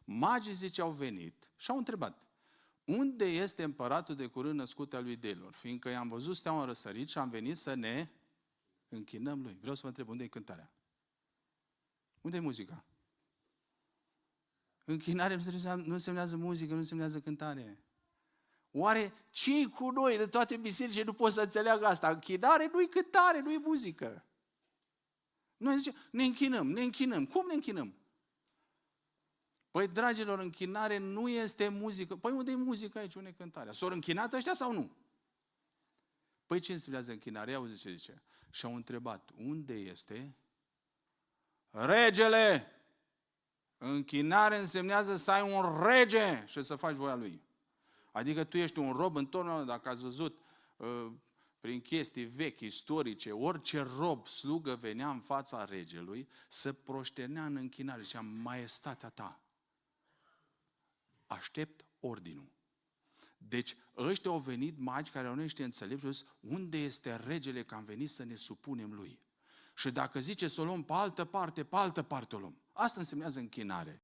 Magii, zice, au venit și au întrebat: unde este împăratul de curând născut al lui Deilor? Fiindcă i-am văzut steaua în răsărit și am venit să ne închinăm lui. Vreau să vă întreb, unde e cântarea? Unde e muzica? Închinare nu însemnează muzică, nu însemnează cântare. Oare ce-i cu noi de toate bisericile nu pot să înțeleagă asta? Închinare nu-i cântare, nu-i muzică. Noi zicem, ne închinăm, ne închinăm. Cum ne închinăm? Păi, dragilor, închinare nu este muzică. Păi unde e muzica aici? Unde e cântarea? S-au închinat ăștia sau nu? Păi ce însemnează închinare? Auzi ce zice. Și au întrebat, unde este regele? Închinare însemnează să ai un rege și să faci voia lui. Adică tu ești un rob întotdeauna, dacă ați văzut prin chestii vechi, istorice, orice rob, slugă venea în fața regelui, să proșternea în închinare. Zicea, maestatea ta, aștept ordinul. Deci ăștia au venit magi care au niște înțelepți și au zis, unde este regele, că am venit să ne supunem lui. Și dacă zice să o luăm pe altă parte o luăm. Asta însemnează închinare.